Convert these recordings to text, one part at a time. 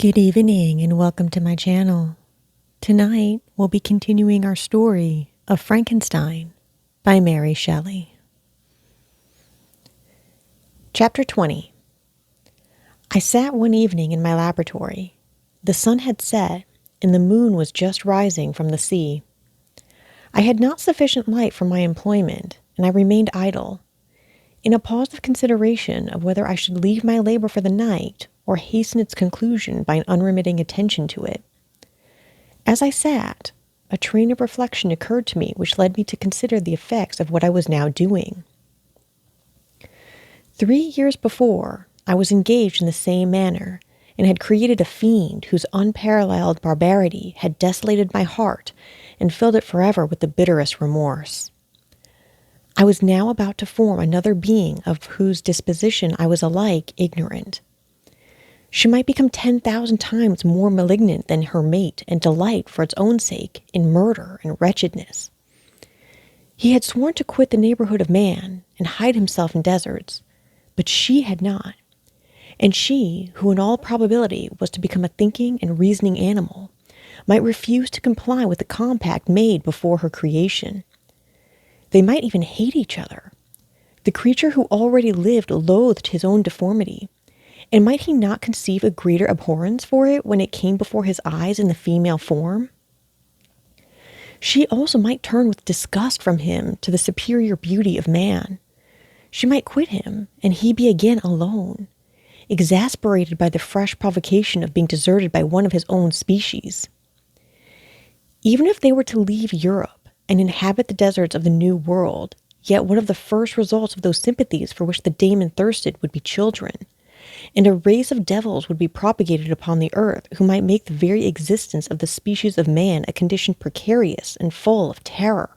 Good evening and welcome to my channel. Tonight we'll be continuing our story of Frankenstein by Mary Shelley. Chapter 20. I sat one evening in my laboratory. The sun had set and the moon was just rising from the sea. I had not sufficient light for my employment and I remained idle, in a pause of consideration of whether I should leave my labor for the night or hasten its conclusion by an unremitting attention to it. As I sat, a train of reflection occurred to me which led me to consider the effects of what I was now doing. 3 years before, I was engaged in the same manner, and had created a fiend whose unparalleled barbarity had desolated my heart and filled it forever with the bitterest remorse. I was now about to form another being of whose disposition I was alike ignorant. She might become 10,000 times more malignant than her mate and delight for its own sake in murder and wretchedness. He had sworn to quit the neighborhood of man and hide himself in deserts, but she had not. And she, who in all probability was to become a thinking and reasoning animal, might refuse to comply with the compact made before her creation. They might even hate each other. The creature who already lived loathed his own deformity, and might he not conceive a greater abhorrence for it when it came before his eyes in the female form? She also might turn with disgust from him to the superior beauty of man. She might quit him, and he be again alone, exasperated by the fresh provocation of being deserted by one of his own species. Even if they were to leave Europe and inhabit the deserts of the New World, yet one of the first results of those sympathies for which the daemon thirsted would be children, and a race of devils would be propagated upon the earth who might make the very existence of the species of man a condition precarious and full of terror.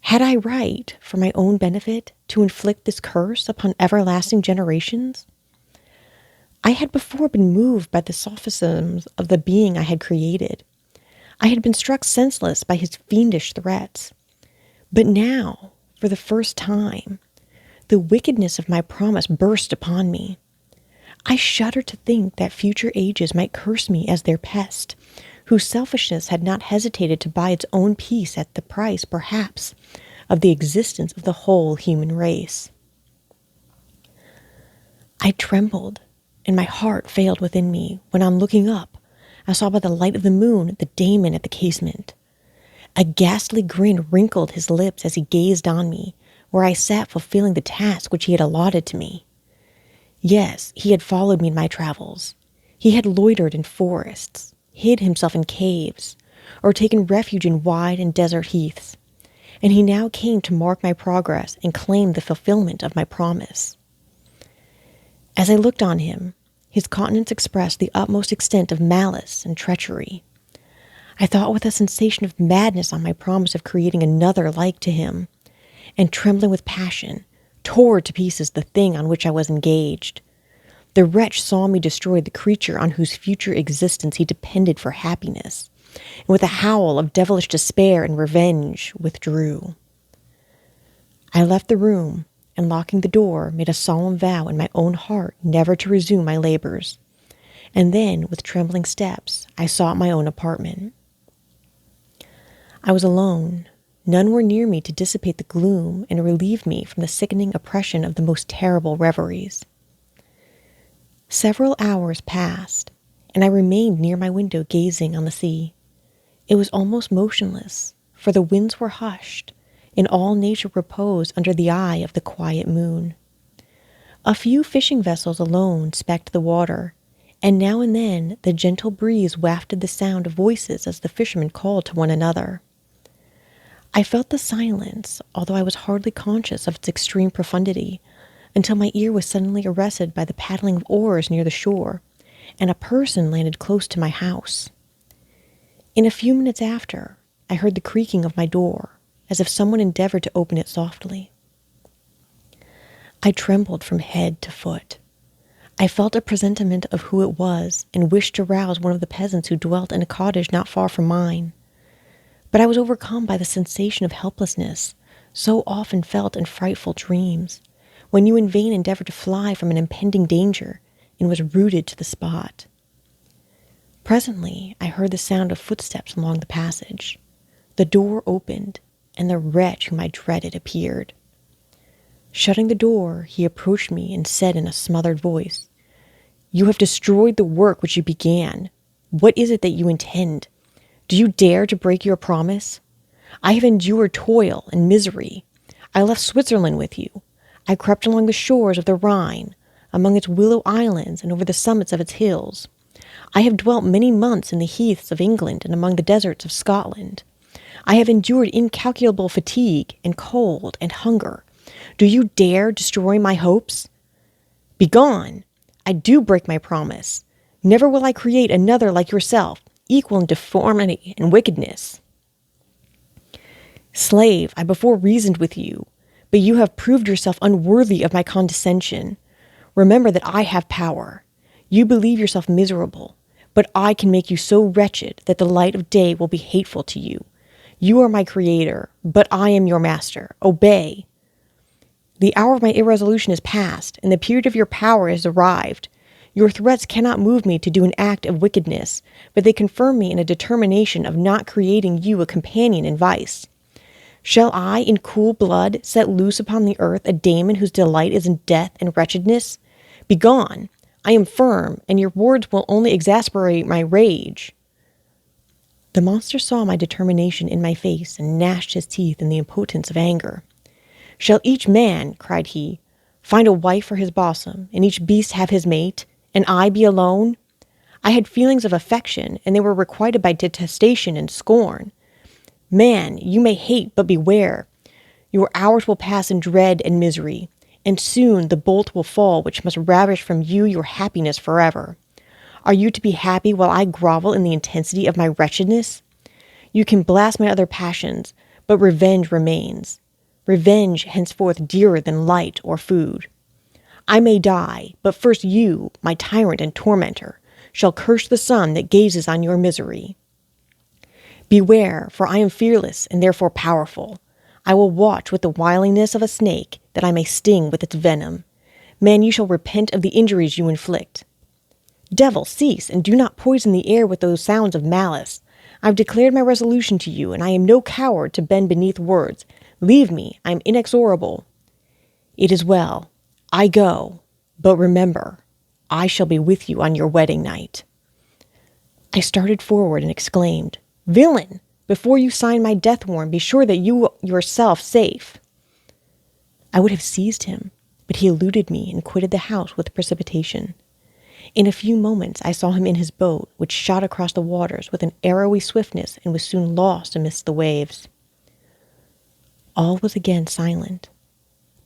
Had I right, for my own benefit, to inflict this curse upon everlasting generations? I had before been moved by the sophisms of the being I had created. I had been struck senseless by his fiendish threats. But now, for the first time, the wickedness of my promise burst upon me. I shuddered to think that future ages might curse me as their pest, whose selfishness had not hesitated to buy its own peace at the price, perhaps, of the existence of the whole human race. I trembled, and my heart failed within me, when on looking up, I saw by the light of the moon the daemon at the casement. A ghastly grin wrinkled his lips as he gazed on me, where I sat fulfilling the task which he had allotted to me. Yes, he had followed me in my travels. He had loitered in forests, hid himself in caves, or taken refuge in wide and desert heaths, and he now came to mark my progress and claim the fulfillment of my promise. As I looked on him, his countenance expressed the utmost extent of malice and treachery. I thought with a sensation of madness on my promise of creating another like to him, and trembling with passion, tore to pieces the thing on which I was engaged. The wretch saw me destroy the creature on whose future existence he depended for happiness, and with a howl of devilish despair and revenge, withdrew. I left the room, and locking the door, made a solemn vow in my own heart never to resume my labors, and then, with trembling steps, I sought my own apartment. I was alone. None were near me to dissipate the gloom and relieve me from the sickening oppression of the most terrible reveries. Several hours passed, and I remained near my window gazing on the sea. It was almost motionless, for the winds were hushed, and all nature reposed under the eye of the quiet moon. A few fishing vessels alone specked the water, and now and then the gentle breeze wafted the sound of voices as the fishermen called to one another. I felt the silence, although I was hardly conscious of its extreme profundity, until my ear was suddenly arrested by the paddling of oars near the shore, and a person landed close to my house. In a few minutes after, I heard the creaking of my door, as if someone endeavored to open it softly. I trembled from head to foot. I felt a presentiment of who it was, and wished to rouse one of the peasants who dwelt in a cottage not far from mine. But I was overcome by the sensation of helplessness, so often felt in frightful dreams, when you in vain endeavor to fly from an impending danger, and was rooted to the spot. Presently, I heard the sound of footsteps along the passage. The door opened, and the wretch whom I dreaded appeared. Shutting the door, he approached me and said in a smothered voice, "You have destroyed the work which you began. What is it that you intend? Do you dare to break your promise? I have endured toil and misery. I left Switzerland with you. I crept along the shores of the Rhine, among its willow islands and over the summits of its hills. I have dwelt many months in the heaths of England and among the deserts of Scotland. I have endured incalculable fatigue and cold and hunger. Do you dare destroy my hopes? Begone! I do break my promise. Never will I create another like yourself, equal in deformity and wickedness. Slave, I before reasoned with you, but you have proved yourself unworthy of my condescension. Remember that I have power. You believe yourself miserable, but I can make you so wretched that the light of day will be hateful to you. You are my creator, but I am your master. Obey. The hour of my irresolution is past, and the period of your power is arrived. Your threats cannot move me to do an act of wickedness, but they confirm me in a determination of not creating you a companion in vice. Shall I, in cool blood, set loose upon the earth a daemon whose delight is in death and wretchedness? Begone! I am firm, and your words will only exasperate my rage." The monster saw my determination in my face and gnashed his teeth in the impotence of anger. "Shall each man," cried he, "find a wife for his bosom, and each beast have his mate, and I be alone? I had feelings of affection, and they were requited by detestation and scorn. Man, you may hate, but beware. Your hours will pass in dread and misery, and soon the bolt will fall which must ravish from you your happiness forever. Are you to be happy while I grovel in the intensity of my wretchedness? You can blast my other passions, but revenge remains. Revenge henceforth dearer than light or food. I may die, but first you, my tyrant and tormentor, shall curse the sun that gazes on your misery. Beware, for I am fearless and therefore powerful. I will watch with the wiliness of a snake, that I may sting with its venom. Man, you shall repent of the injuries you inflict. Devil, cease, and do not poison the air with those sounds of malice. I have declared my resolution to you, and I am no coward to bend beneath words. Leave me, I am inexorable. It is well. I go, but remember, I shall be with you on your wedding night." I started forward and exclaimed, "Villain, before you sign my death warrant, be sure that you yourself safe." I would have seized him, but he eluded me and quitted the house with precipitation. In a few moments I saw him in his boat, which shot across the waters with an arrowy swiftness and was soon lost amidst the waves. All was again silent,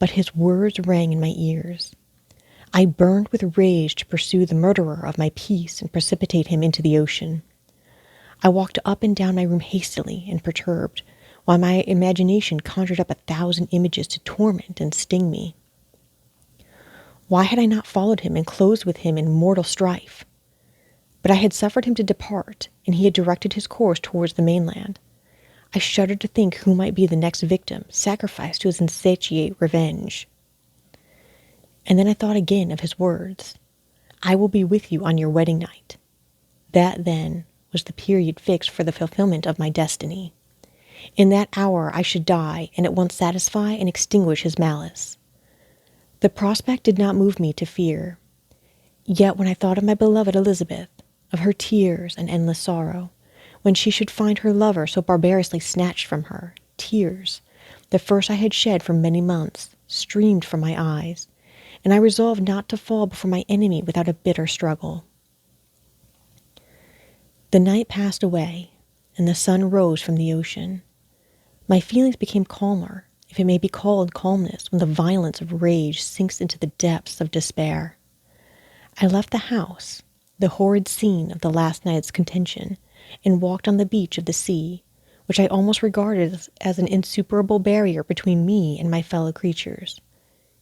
but his words rang in my ears. I burned with rage to pursue the murderer of my peace and precipitate him into the ocean. I walked up and down my room hastily and perturbed, while my imagination conjured up 1,000 images to torment and sting me. Why had I not followed him and closed with him in mortal strife? But I had suffered him to depart, and he had directed his course towards the mainland. I shuddered to think who might be the next victim, sacrificed to his insatiate revenge. And then I thought again of his words, "I will be with you on your wedding night." That, then, was the period fixed for the fulfillment of my destiny. In that hour I should die, and at once satisfy and extinguish his malice. The prospect did not move me to fear. Yet when I thought of my beloved Elizabeth, of her tears and endless sorrow, when she should find her lover so barbarously snatched from her, tears, the first I had shed for many months, streamed from my eyes, and I resolved not to fall before my enemy without a bitter struggle. The night passed away, and the sun rose from the ocean. My feelings became calmer, if it may be called calmness, when the violence of rage sinks into the depths of despair. I left the house, the horrid scene of the last night's contention, and walked on the beach of the sea, which I almost regarded as an insuperable barrier between me and my fellow creatures.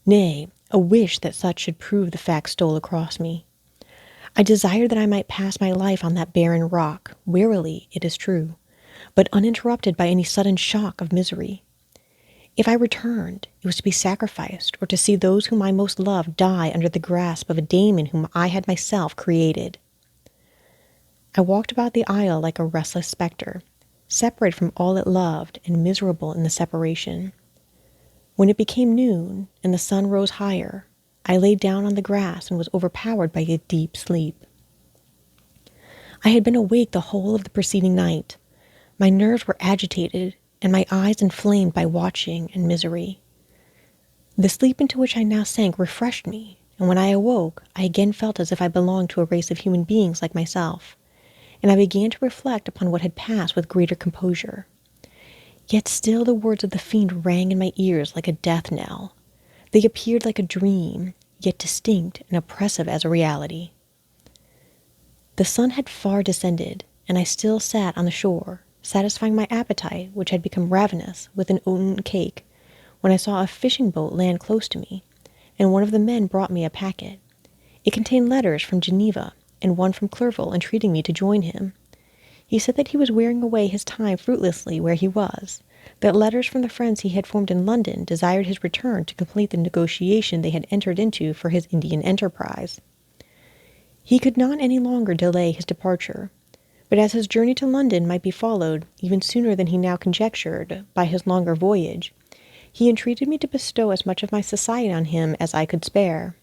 Nay, a wish that such should prove the fact stole across me. I desired that I might pass my life on that barren rock, wearily, it is true, but uninterrupted by any sudden shock of misery. If I returned, it was to be sacrificed, or to see those whom I most loved die under the grasp of a daemon whom I had myself created. I walked about the isle like a restless spectre, separated from all it loved and miserable in the separation. When it became noon and the sun rose higher, I lay down on the grass and was overpowered by a deep sleep. I had been awake the whole of the preceding night. My nerves were agitated and my eyes inflamed by watching and misery. The sleep into which I now sank refreshed me, and when I awoke, I again felt as if I belonged to a race of human beings like myself, and I began to reflect upon what had passed with greater composure. Yet still the words of the fiend rang in my ears like a death knell. They appeared like a dream, yet distinct and oppressive as a reality. The sun had far descended, and I still sat on the shore, satisfying my appetite, which had become ravenous, with an oaten cake, when I saw a fishing boat land close to me, and one of the men brought me a packet. It contained letters from Geneva, and one from Clerval entreating me to join him. He said that he was wearing away his time fruitlessly where he was, that letters from the friends he had formed in London desired his return to complete the negotiation they had entered into for his Indian enterprise. He could not any longer delay his departure, but as his journey to London might be followed, even sooner than he now conjectured, by his longer voyage, he entreated me to bestow as much of my society on him as I could spare.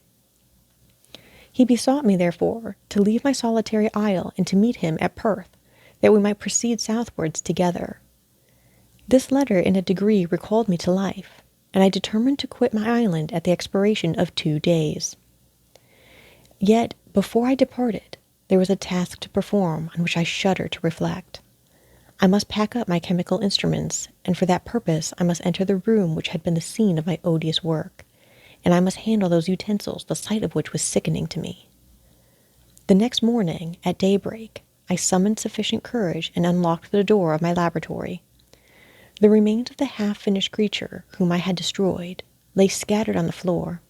He besought me, therefore, to leave my solitary isle and to meet him at Perth, that we might proceed southwards together. This letter in a degree recalled me to life, and I determined to quit my island at the expiration of 2 days. Yet, before I departed, there was a task to perform on which I shudder to reflect. I must pack up my chemical instruments, and for that purpose I must enter the room which had been the scene of my odious work, and I must handle those utensils, the sight of which was sickening to me. The next morning, at daybreak, I summoned sufficient courage and unlocked the door of my laboratory. The remains of the half-finished creature, whom I had destroyed, lay scattered on the floor,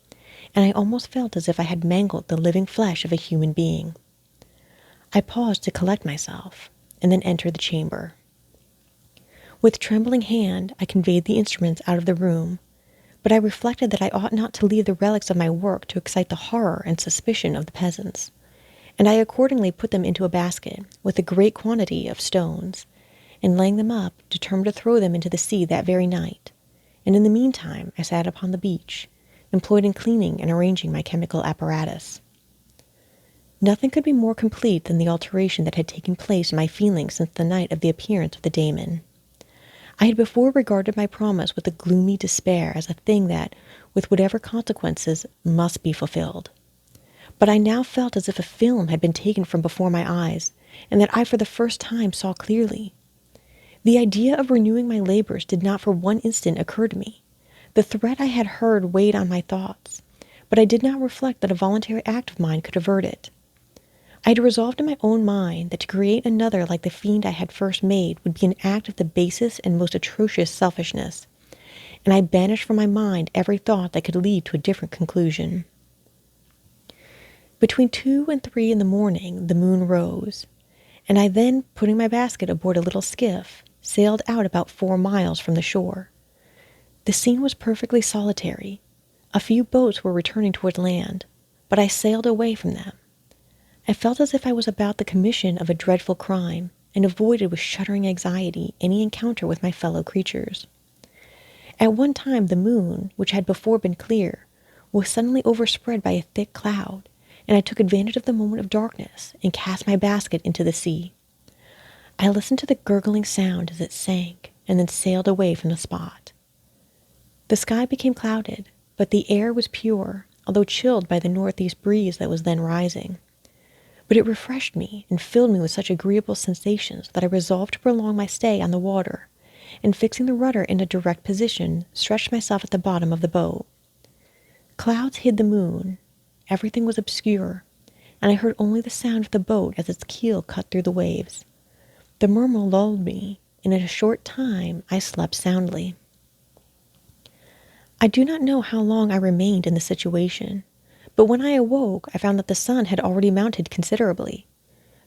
and I almost felt as if I had mangled the living flesh of a human being. I paused to collect myself, and then entered the chamber. With trembling hand, I conveyed the instruments out of the room, but I reflected that I ought not to leave the relics of my work to excite the horror and suspicion of the peasants, and I accordingly put them into a basket with a great quantity of stones, and laying them up, determined to throw them into the sea that very night, and in the meantime I sat upon the beach, employed in cleaning and arranging my chemical apparatus. Nothing could be more complete than the alteration that had taken place in my feelings since the night of the appearance of the daemon. I had before regarded my promise with a gloomy despair as a thing that, with whatever consequences, must be fulfilled. But I now felt as if a film had been taken from before my eyes, and that I for the first time saw clearly. The idea of renewing my labors did not for one instant occur to me. The threat I had heard weighed on my thoughts, but I did not reflect that a voluntary act of mine could avert it. I had resolved in my own mind that to create another like the fiend I had first made would be an act of the basest and most atrocious selfishness, and I banished from my mind every thought that could lead to a different conclusion. Between 2 and 3 in the morning the moon rose, and I then, putting my basket aboard a little skiff, sailed out about 4 miles from the shore. The scene was perfectly solitary. A few boats were returning toward land, but I sailed away from them. I felt as if I was about the commission of a dreadful crime, and avoided with shuddering anxiety any encounter with my fellow creatures. At one time the moon, which had before been clear, was suddenly overspread by a thick cloud, and I took advantage of the moment of darkness and cast my basket into the sea. I listened to the gurgling sound as it sank, and then sailed away from the spot. The sky became clouded, but the air was pure, although chilled by the northeast breeze that was then rising. But it refreshed me and filled me with such agreeable sensations that I resolved to prolong my stay on the water, and fixing the rudder in a direct position, stretched myself at the bottom of the boat. Clouds hid the moon, everything was obscure, and I heard only the sound of the boat as its keel cut through the waves. The murmur lulled me, and in a short time I slept soundly. I do not know how long I remained in this situation, but when I awoke I found that the sun had already mounted considerably.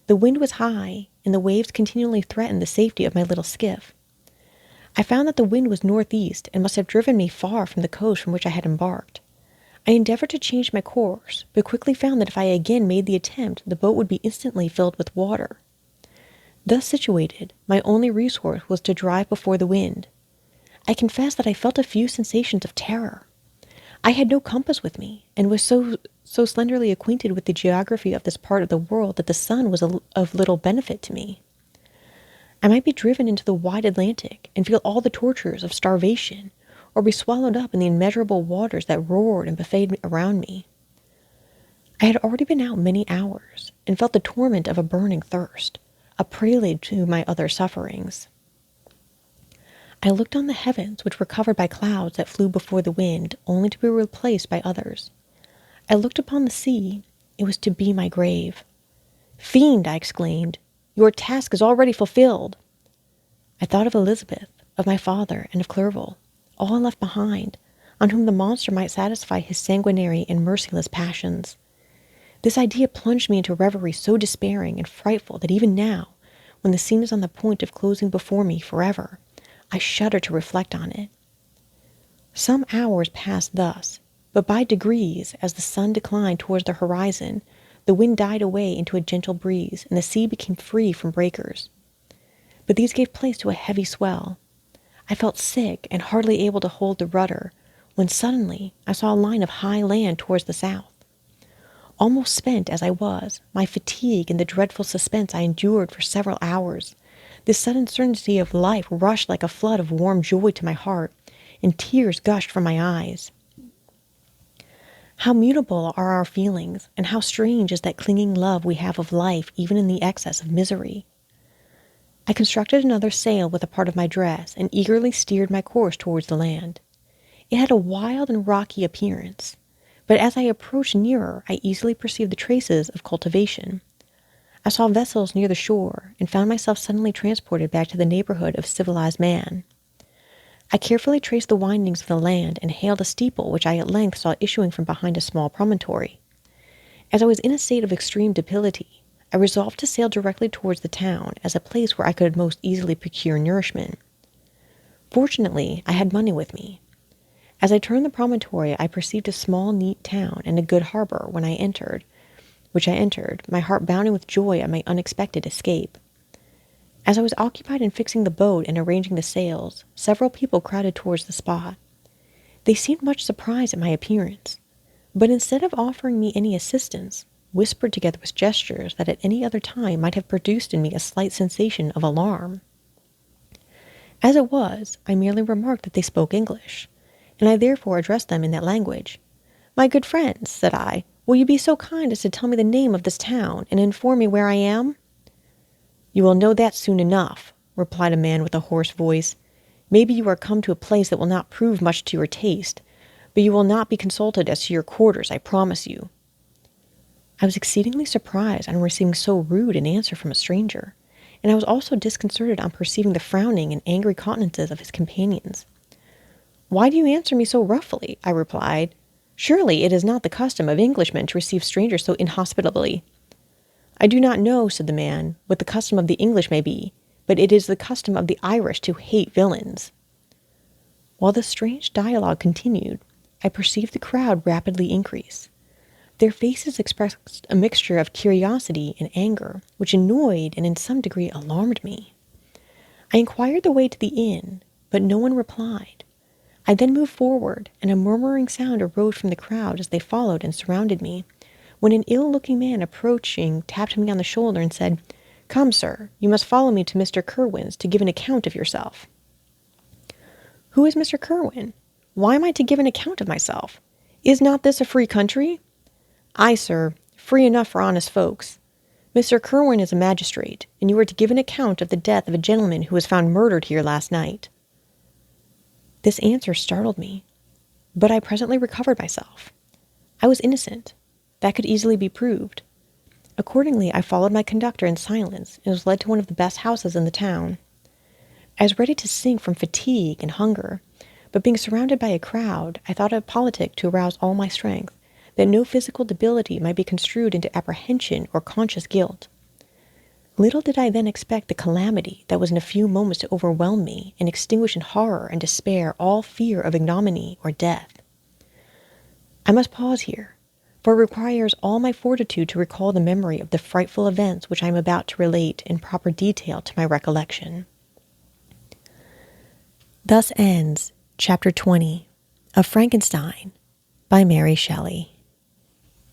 The wind was high, and the waves continually threatened the safety of my little skiff. I found that the wind was northeast and must have driven me far from the coast from which I had embarked. I endeavored to change my course, but quickly found that if I again made the attempt, the boat would be instantly filled with water. Thus situated, my only resource was to drive before the wind. I confess that I felt a few sensations of terror. I had no compass with me, and was so slenderly acquainted with the geography of this part of the world that the sun was of little benefit to me. I might be driven into the wide Atlantic and feel all the tortures of starvation, or be swallowed up in the immeasurable waters that roared and buffeted around me. I had already been out many hours, and felt the torment of a burning thirst, a prelude to my other sufferings. I looked on the heavens, which were covered by clouds that flew before the wind, only to be replaced by others. I looked upon the sea. It was to be my grave. "Fiend," I exclaimed, "your task is already fulfilled." I thought of Elizabeth, of my father, and of Clerval, all left behind, on whom the monster might satisfy his sanguinary and merciless passions. This idea plunged me into reverie so despairing and frightful that even now, when the scene is on the point of closing before me forever, I shudder to reflect on it. Some hours passed thus, but by degrees, as the sun declined towards the horizon, the wind died away into a gentle breeze, and the sea became free from breakers. But these gave place to a heavy swell. I felt sick and hardly able to hold the rudder, when suddenly I saw a line of high land towards the south. Almost spent as I was, my fatigue and the dreadful suspense I endured for several hours, this sudden certainty of life rushed like a flood of warm joy to my heart, and tears gushed from my eyes. How mutable are our feelings, and how strange is that clinging love we have of life even in the excess of misery. I constructed another sail with a part of my dress, and eagerly steered my course towards the land. It had a wild and rocky appearance, but as I approached nearer, I easily perceived the traces of cultivation. I saw vessels near the shore, and found myself suddenly transported back to the neighborhood of civilized man. I carefully traced the windings of the land, and hailed a steeple which I at length saw issuing from behind a small promontory. As I was in a state of extreme debility, I resolved to sail directly towards the town, as a place where I could most easily procure nourishment. Fortunately, I had money with me. As I turned the promontory, I perceived a small, neat town and a good harbor, which I entered, my heart bounding with joy at my unexpected escape. As I was occupied in fixing the boat and arranging the sails, several people crowded towards the spot. They seemed much surprised at my appearance, but instead of offering me any assistance, whispered together with gestures that at any other time might have produced in me a slight sensation of alarm. As it was, I merely remarked that they spoke English, and I therefore addressed them in that language. "My good friends," said I, "will you be so kind as to tell me the name of this town, and inform me where I am?" "You will know that soon enough," replied a man with a hoarse voice. "Maybe you are come to a place that will not prove much to your taste, but you will not be consulted as to your quarters, I promise you." I was exceedingly surprised on receiving so rude an answer from a stranger, and I was also disconcerted on perceiving the frowning and angry countenances of his companions. "Why do you answer me so roughly?" I replied. "Surely it is not the custom of Englishmen to receive strangers so inhospitably." "I do not know," said the man, "what the custom of the English may be, but it is the custom of the Irish to hate villains." While this strange dialogue continued, I perceived the crowd rapidly increase. Their faces expressed a mixture of curiosity and anger, which annoyed and in some degree alarmed me. I inquired the way to the inn, but no one replied. I then moved forward, and a murmuring sound arose from the crowd as they followed and surrounded me, when an ill-looking man approaching tapped me on the shoulder and said, "Come, sir, you must follow me to Mr. Kerwin's to give an account of yourself." "Who is Mr. Kerwin? Why am I to give an account of myself? Is not this a free country?" "Aye, sir, free enough for honest folks. Mr. Kerwin is a magistrate, and you are to give an account of the death of a gentleman who was found murdered here last night." This answer startled me, but I presently recovered myself. I was innocent. That could easily be proved. Accordingly, I followed my conductor in silence and was led to one of the best houses in the town. I was ready to sink from fatigue and hunger, but being surrounded by a crowd, I thought it politic to arouse all my strength, that no physical debility might be construed into apprehension or conscious guilt. Little did I then expect the calamity that was in a few moments to overwhelm me and extinguish in horror and despair all fear of ignominy or death. I must pause here, for it requires all my fortitude to recall the memory of the frightful events which I am about to relate in proper detail to my recollection. Thus ends Chapter 20 of Frankenstein by Mary Shelley.